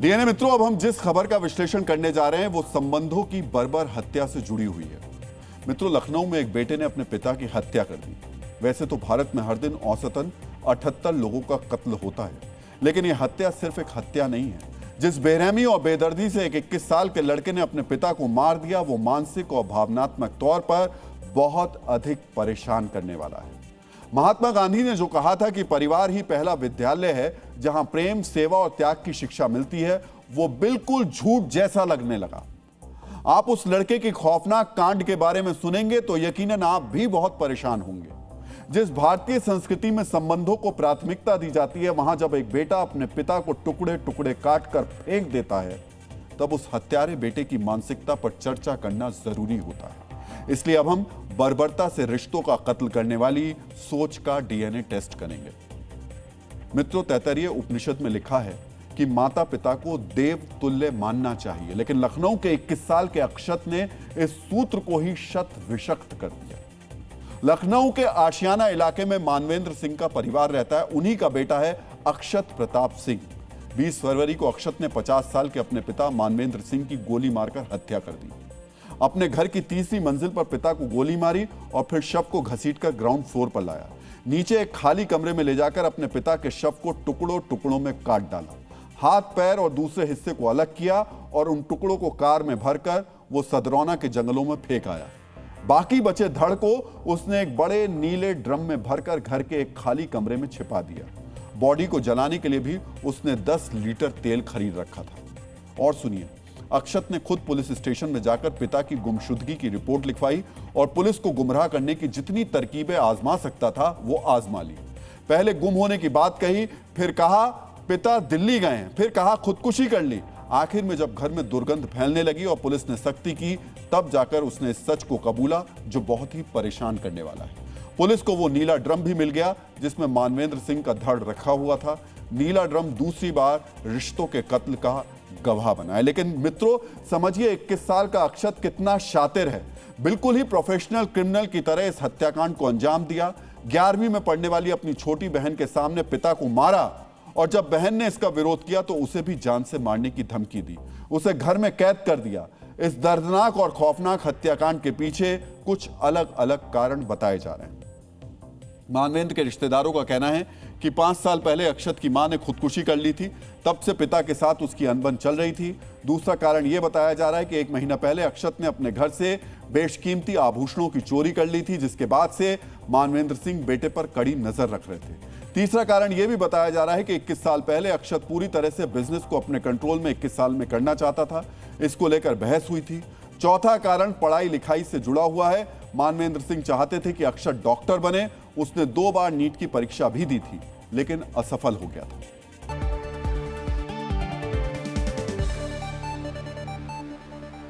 DNA मित्रों, अब हम जिस खबर का विश्लेषण करने जा रहे हैं वो संबंधों की बर्बर हत्या से जुड़ी हुई है। मित्रों, लखनऊ में एक बेटे ने अपने पिता की हत्या कर दी। वैसे तो भारत में हर दिन औसतन 78 लोगों का कत्ल होता है, लेकिन यह हत्या सिर्फ एक हत्या नहीं है। जिस बेरहमी और बेदर्दी से एक 21 साल के लड़के ने अपने पिता को मार दिया, वो मानसिक और भावनात्मक तौर पर बहुत अधिक परेशान करने वाला है। महात्मा गांधी ने जो कहा था कि परिवार ही पहला विद्यालय है जहां प्रेम, सेवा और त्याग की शिक्षा मिलती है, वो बिल्कुल झूठ जैसा लगने लगा। आप उस लड़के की खौफनाक कांड के बारे में सुनेंगे तो यकीनन आप भी बहुत परेशान होंगे। जिस भारतीय संस्कृति में संबंधों को प्राथमिकता दी जाती है, वहां जब एक बेटा अपने पिता को टुकड़े टुकड़े काट कर फेंक देता है, तब उस हत्यारे बेटे की मानसिकता पर चर्चा करना जरूरी होता है। इसलिए अब हम बर्बरता से रिश्तों का कत्ल करने वाली सोच का डीएनए टेस्ट करेंगे। मित्रों, तैत्तरीय उपनिषद में लिखा है कि माता पिता को देव तुल्य मानना चाहिए, लेकिन लखनऊ के 21 साल के अक्षत ने इस सूत्र को ही शत विषक्त कर दिया। लखनऊ के आशियाना इलाके में मानवेंद्र सिंह का परिवार रहता है। उन्हीं का बेटा है अक्षत प्रताप सिंह। 20 फरवरी को अक्षत ने 50 साल के अपने पिता मानवेंद्र सिंह की गोली मारकर हत्या कर दी। अपने घर की तीसरी मंजिल पर पिता को गोली मारी और फिर शव को घसीटकर ग्राउंड फ्लोर पर लाया। नीचे एक खाली कमरे में ले जाकर अपने पिता के शव को टुकड़ों टुकड़ों में काट डाला। हाथ, पैर और दूसरे हिस्से को अलग किया और उन टुकड़ों को कार में भरकर वो सदरौना के जंगलों में फेंक आया। बाकी बचे धड़ को उसने एक बड़े नीले ड्रम में भरकर घर के एक खाली कमरे में छिपा दिया। बॉडी को जलाने के लिए भी उसने 10 लीटर तेल खरीद रखा था। और सुनिए, अक्षत ने खुद पुलिस स्टेशन में जाकर पिता की गुमशुदगी की रिपोर्ट लिखवाई और पुलिस को गुमराह करने की जितनी तरकीबें आजमा सकता था वो आजमा ली। पहले गुम होने की बात कही, फिर कहा पिता दिल्ली गए हैं, फिर कहा खुदकुशी कर ली। आखिर में जब घर में दुर्गंध फैलने लगी और पुलिस ने सख्ती की, तब जाकर उसने इस सच को कबूला जो बहुत ही परेशान करने वाला है। पुलिस को वो नीला ड्रम भी मिल गया जिसमें मानवेंद्र सिंह का धड़ रखा हुआ था। नीला ड्रम दूसरी बार रिश्तों के कत्ल का गवाह बना है। लेकिन मित्रों, समझिए 21 साल का अक्षत कितना शातिर है। बिल्कुल ही प्रोफेशनल क्रिमिनल की तरह इस हत्याकांड को अंजाम दिया। 11वीं में पढ़ने वाली अपनी छोटी बहन के सामने पिता को मारा और जब बहन ने इसका विरोध किया तो उसे भी जान से मारने की धमकी दी, उसे घर में कैद कर दिया। इस दर्दनाक और खौफनाक हत्याकांड के पीछे कुछ अलग अलग कारण बताए जा रहे हैं। मानवेंद्र के रिश्तेदारों का कहना है कि 5 साल पहले अक्षत की मां ने खुदकुशी कर ली थी, तब से पिता के साथ उसकी अनबन चल रही थी। दूसरा कारण यह बताया जा रहा है कि 1 महीना पहले अक्षत ने अपने घर से बेशकीमती आभूषणों की चोरी कर ली थी, जिसके बाद से मानवेंद्र सिंह बेटे पर कड़ी नजर रख रहे थे। तीसरा कारण यह भी बताया जा रहा है कि 21 साल पहले अक्षत पूरी तरह से बिजनेस को अपने कंट्रोल में 21 साल में करना चाहता था। इसको लेकर बहस हुई थी। चौथा कारण पढ़ाई लिखाई से जुड़ा हुआ है। मानवेंद्र सिंह चाहते थे कि अक्षत डॉक्टर बने। उसने 2 बार नीट की परीक्षा भी दी थी, लेकिन असफल हो गया था।